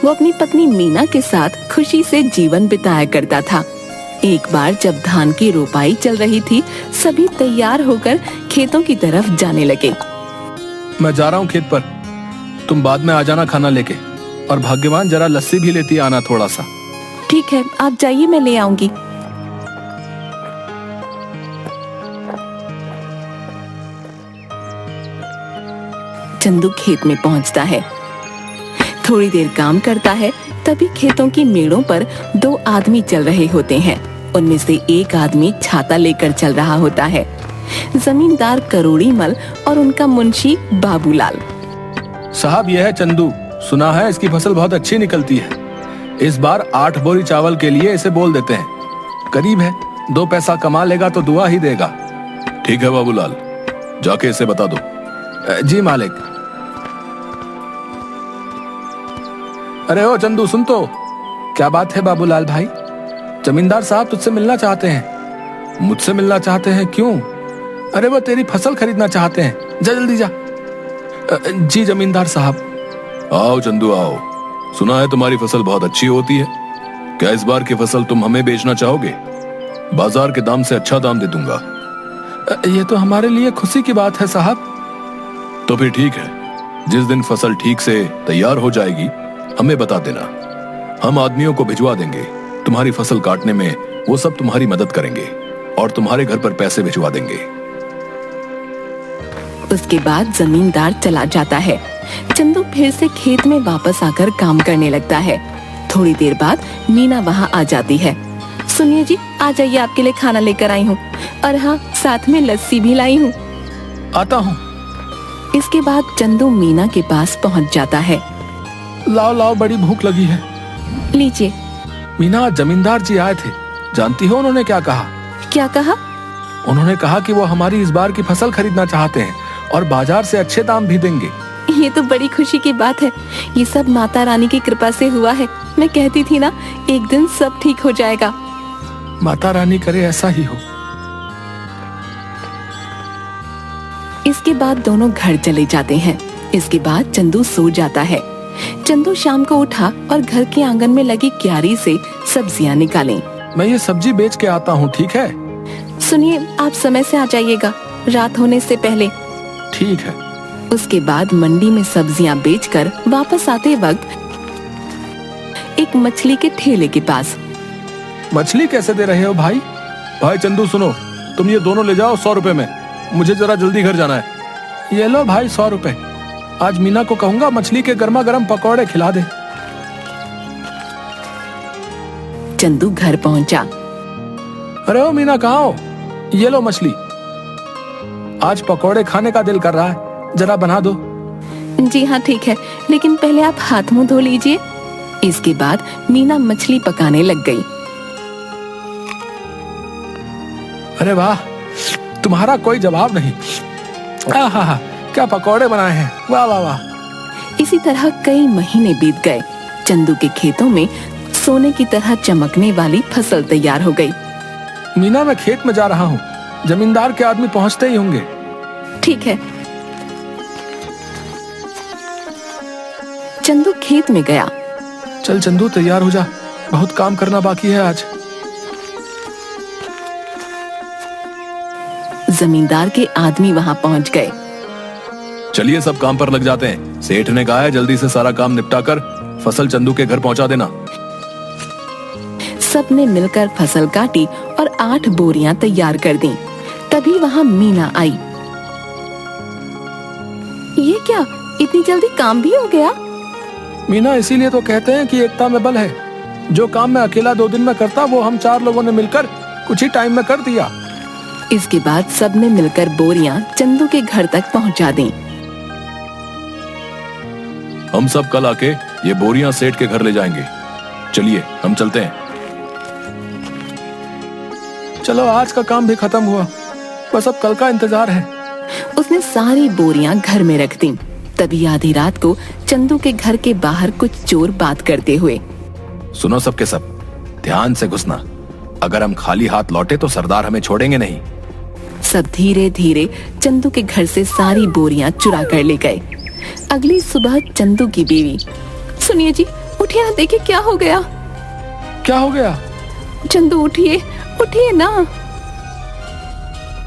वो अपनी पत्नी मीना के साथ खुशी से जीवन बिताया करता था। एक बार जब धान की रोपाई चल रही थी, सभी तैयार होकर खेतों की तरफ जाने लगे। मैं जा रहा हूँ खेत पर, तुम बाद में आ जाना खाना लेके, और भाग्यवान जरा लस्सी भी लेती आना थोड़ा सा। ठीक है, आप जाइए, मैं ले आऊंगी। चंदू खेत में पहुंचता है, थोड़ी देर काम करता है, तभी खेतों की मेड़ों पर दो आदमी चल रहे होते हैं। उनमें से एक आदमी छाता लेकर चल रहा होता है, जमींदार करोड़ीमल और उनका मुंशी बाबूलाल। साहब, यह है चंदू, सुना है इसकी फसल बहुत अच्छी निकलती है। इस बार 8 बोरी चावल के लिए इसे बोल देते हैं। करीब है, 2 पैसा कमा लेगा तो दुआ ही देगा। ठीक है बाबूलाल, जाके इसे बता दो। जी मालिक। अरे ओ चंदू, सुन तो। क्या बात है बाबूलाल भाई? जमींदार साहब तुझसे मिलना चाहते हैं। मुझसे मिलना चाहते हैं? क्यों? अरे वो तेरी फसल खरीदना चाहते हैं, जा जल्दी जा। जी जमींदार साहब। आओ चंदू आओ, सुना है तुम्हारी फसल बहुत अच्छी होती है। क्या इस बार की फसल तुम हमें बेचना चाहोगे? बाजार के दाम से अच्छा दाम दे दूंगा। ये तो हमारे लिए खुशी की बात है साहब। तो फिर ठीक है, जिस दिन फसल ठीक से तैयार हो जाएगी हमें बता देना, हम आदमियों को भिजवा देंगे। तुम्हारी फसल काटने में वो सब तुम्हारी मदद करेंगे और तुम्हारे घर पर पैसे भिजवा देंगे। उसके बाद जमींदार चला जाता है। चंदू फिर से खेत में वापस आकर काम करने लगता है। थोड़ी देर बाद मीना वहाँ आ जाती है। सुनिए जी, आ जाइए, आपके लिए खाना लेकर आई हूँ, और हाँ, साथ में लस्सी भी लाई हूँ। आता हूँ। इसके बाद चंदू मीना के पास पहुँच जाता है। लाओ लाओ, बड़ी भूख लगी है। लीजिए। मीना, जमींदार जी आए थे, जानती हो उन्होंने क्या कहा? क्या कहा? उन्होंने कहा कि वो हमारी इस बार की फसल खरीदना चाहते हैं और बाजार से अच्छे दाम भी देंगे। ये तो बड़ी खुशी की बात है। ये सब माता रानी की कृपा से हुआ है। मैं कहती थी ना, एक दिन सब ठीक हो जाएगा। माता रानी करे ऐसा ही हो। इसके बाद दोनों घर चले जाते हैं। इसके बाद चंदू सो जाता है। चंदू शाम को उठा और घर के आंगन में लगी क्यारी से सब्जियां निकाली। मैं ये सब्जी बेच के आता हूँ, ठीक है? सुनिए, आप समय से आ जाइएगा, रात होने से पहले। ठीक है। उसके बाद मंडी में सब्जियां बेचकर वापस आते वक्त एक मछली के ठेले के पास। मछली कैसे दे रहे हो भाई? भाई चंदू सुनो, तुम ये दोनों ले जाओ 100 रुपए में, मुझे जरा जल्दी घर जाना है। ये लो भाई 100 रुपए। आज मीना को कहूंगा मछली के गर्मा गर्म पकौड़े खिला दे। चंदू घर पहुंचा। अरे ओ मीना, कहाँ हो? ये लो मछली, आज पकौड़े खाने का दिल कर रहा है, जरा बना दो। जी हाँ ठीक है, लेकिन पहले आप हाथ मुंह धो लीजिए। इसके बाद मीना मछली पकाने लग गई। अरे वाह, तुम्हारा कोई जवाब नहीं। आहा, क्या पकौड़े बनाए हैं, वाह वाह वाह। इसी तरह कई महीने बीत गए। चंदू के खेतों में सोने की तरह चमकने वाली फसल तैयार हो गई। मीना, मैं खेत में जा रहा हूँ, जमींदार के आदमी पहुँचते ही होंगे। ठीक है। चंदू खेत में गया। चल चंदू, तैयार हो जा, बहुत काम करना बाकी है आज। जमींदार के आदमी वहाँ पहुँच गए। चलिए सब काम पर लग जाते हैं। सेठ ने कहा है जल्दी से सारा काम निपटाकर फसल चंदू के घर पहुंचा देना। सबने मिलकर फसल काटी और 8 बोरियां तैयार कर दी। तभी वहाँ मीना आई। ये क्या, इतनी जल्दी काम भी हो गया? मीना, इसीलिए तो कहते हैं कि एकता में बल है। जो काम मैं अकेला 2 दिन में करता, वो हम 4 लोगों ने मिलकर कुछ ही टाइम में कर दिया। इसके बाद सबने मिलकर बोरियां चंदू के घर तक पहुंचा दी। हम सब कल आके ये बोरियां सेठ के घर ले जाएंगे। चलिए हम चलते हैं। चलो, आज का काम भी खत्म हुआ, बस अब कल का इंतजार है। उसने सारी बोरियां घर में रख दी। तभी आधी रात को चंदू के घर के बाहर कुछ चोर बात करते हुए। सुनो सबके सब, ध्यान से घुसना। अगर हम खाली हाथ लौटे तो सरदार हमें छोड़ेंगे नहीं। सब धीरे धीरे चंदू के घर से सारी बोरियां चुरा कर ले गए। अगली सुबह चंदू की बीवी, सुनिए जी, उठिए ना, देखिए क्या हो गया। क्या हो गया? चंदू उठिए, उठिए ना।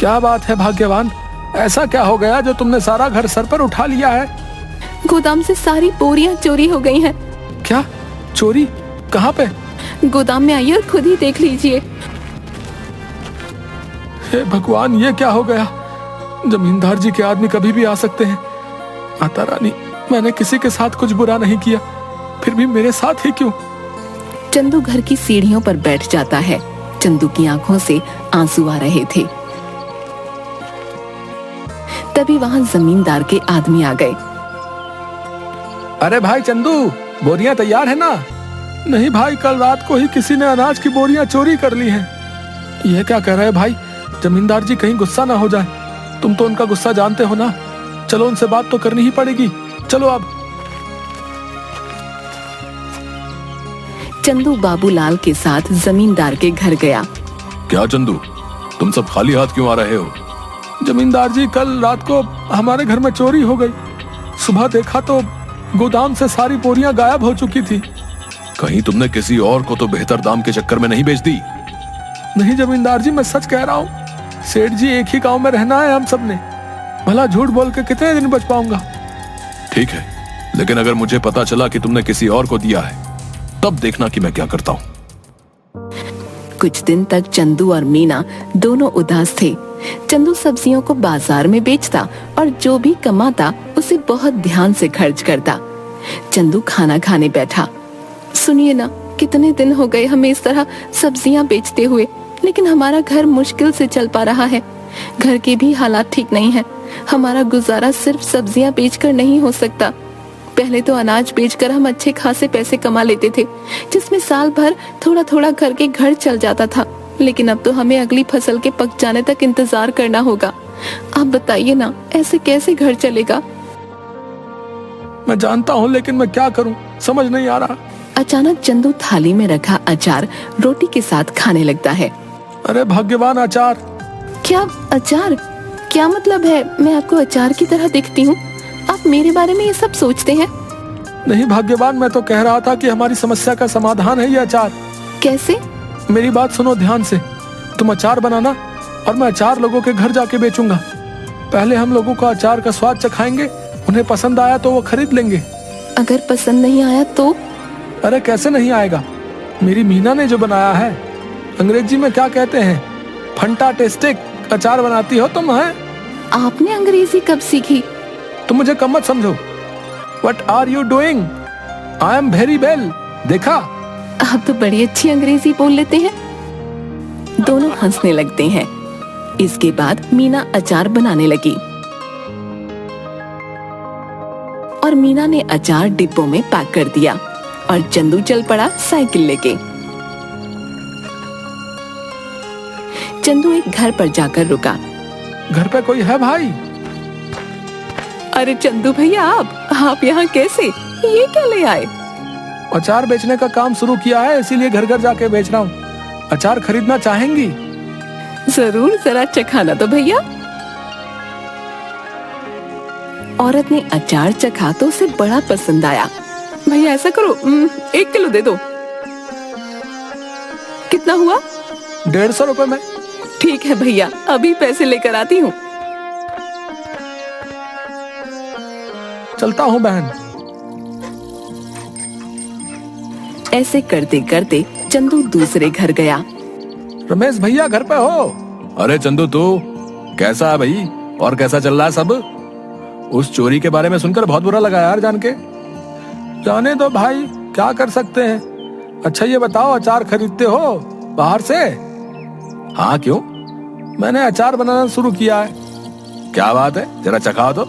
क्या बात है भाग्यवान, ऐसा क्या हो गया जो तुमने सारा घर सर पर उठा लिया है? गोदाम से सारी बोरियां चोरी हो गई हैं। क्या चोरी? कहाँ पे? गोदाम में आइए और खुद ही देख लीजिए। हे भगवान, ये क्या हो गया? जमींदार जी के आदमी कभी भी आ सकते हैं। माता रानी, मैंने किसी के साथ कुछ बुरा नहीं किया, फिर भी मेरे साथ ही क्यों? चंदू घर की सीढ़ियों पर बैठ जाता है। चंदू की आंखों से आंसू आ रहे थे। तभी वहां जमींदार के आदमी आ गए। अरे भाई चंदू, बोरियां तैयार है ना? नहीं भाई, कल रात को ही किसी ने अनाज की बोरियां चोरी कर ली हैं। ये क्या कह रहे हैं भाई? जमींदार जी कहीं गुस्सा ना हो जाए। तुम तो उनका गुस्सा जानते हो ना। चलो उनसे बात तो करनी ही पड़ेगी। चलो अब। चंदू बाबूलाल के साथ जमींदार के घर गया। क्या चंदू, तुम सब खाली हाथ क्यों आ रहे हो? जमींदार जी, कल रात को हमारे घर में चोरी हो गई। सुबह देखा तो गोदाम से सारी बोरियां गायब हो चुकी थी। कहीं तुमने किसी और को तो बेहतर दाम के चक्कर में नहीं बेच दी? नहीं जमींदार जी, मैं सच कह रहा हूँ। सेठ जी, एक ही गांव में रहना है हम सबने। भला झूठ बोल के कितने दिन बच पाऊंगा? ठीक है, लेकिन अगर मुझे पता चला कि तुमने किसी और को दिया है, तब देखना कि मैं क्या करता हूँ। कुछ दिन तक चंदू और मीना दोनों उदास थे। चंदू सब्जियों को बाजार में बेचता और जो भी कमाता उसे बहुत ध्यान से खर्च करता। चंदू खाना खाने बैठा। सुनिए ना, कितने दिन हो गए हमें इस तरह सब्जियां बेचते हुए, लेकिन हमारा घर मुश्किल से चल पा रहा है। घर के भी हालात ठीक नहीं है। हमारा गुजारा सिर्फ सब्जियां बेचकर नहीं हो सकता। पहले तो अनाज बेचकर हम अच्छे खासे पैसे कमा लेते थे, जिसमें साल भर थोड़ा थोड़ा करके घर चल जाता था। लेकिन अब तो हमें अगली फसल के पक जाने तक इंतजार करना होगा। आप बताइए ना, ऐसे कैसे घर चलेगा? मैं जानता हूँ, लेकिन मैं क्या करूँ, समझ नहीं आ रहा। अचानक चंदू थाली में रखा अचार रोटी के साथ खाने लगता है। अरे भाग्यवान, अचार! क्या अचार? क्या मतलब है? मैं आपको अचार की तरह दिखती हूँ? आप मेरे बारे में ये सब सोचते हैं? नहीं भाग्यवान, मैं तो कह रहा था कि हमारी समस्या का समाधान है ये अचार। कैसे? मेरी बात सुनो ध्यान से। तुम अचार बनाना और मैं अचार लोगों के घर जाके बेचूंगा। पहले हम लोगों का अचार का स्वाद चखाएंगे, उन्हें पसंद आया तो वो खरीद लेंगे। अगर पसंद नहीं आया तो? अरे कैसे नहीं आएगा? मेरी मीना ने जो बनाया है, अंग्रेजी में क्या कहते हैं, फंटास्टिक अचार बनाती हो तुम। है आपने अंग्रेजी कब सीखी? तुम मुझे कम मत समझो। What are you doing? I am very well। देखा? आप तो बड़ी अच्छी अंग्रेजी बोल लेते हैं। दोनों हंसने लगते हैं। इसके बाद मीना अचार बनाने लगी और मीना ने अचार डिब्बों में पैक कर दिया और चंदू चल पड़ा साइकिल लेके। चंदू एक घर पर जाकर रुका। घर पे कोई है भाई? अरे चंदू भैया, आप यहाँ कैसे? ये क्या ले आए? अचार बेचने का काम शुरू किया है, इसीलिए घर घर जाके बेच रहा हूँ। अचार खरीदना चाहेंगी? जरूर, जरा चखाना तो भैया। औरत ने अचार चखा तो उसे बड़ा पसंद आया। भैया ऐसा करो, 1 किलो दे दो। कितना हुआ? 150 रुपए में। ठीक है भैया, अभी पैसे लेकर आती हूँ। चलता हूँ बहन। ऐसे करते करते चंदू दूसरे घर गया। रमेश भैया घर पे हो? अरे चंदू, तू कैसा है भाई? और कैसा चल रहा है सब? उस चोरी के बारे में सुनकर बहुत बुरा लगा यार जान के। जाने दो भाई, क्या कर सकते हैं। अच्छा ये बताओ, अचार खरीदते हो बाहर से? हाँ, क्यों? मैंने अचार बनाना शुरू किया है। क्या बात है, जरा चखाओ तो।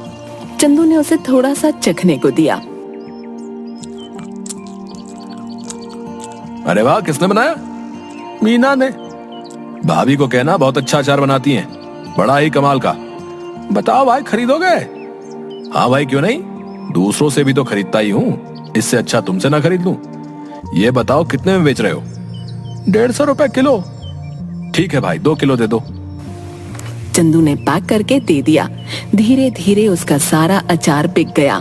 चंदू ने उसे थोड़ा सा चखने को दिया। अरे वाह, किसने बनाया? मीना ने। भाभी को कहना बहुत अच्छा अचार बनाती हैं, बड़ा ही कमाल का। बताओ भाई, खरीदोगे? हाँ भाई, क्यों नहीं, दूसरों से भी तो खरीदता ही हूँ, इससे अच्छा तुमसे ना खरीद लूं। ये बताओ कितने में बेच रहे हो? 150 रुपए किलो। ठीक है भाई, 2 किलो दे दो। चंदू ने पैक करके दे दिया। धीरे धीरे उसका सारा अचार बिक गया।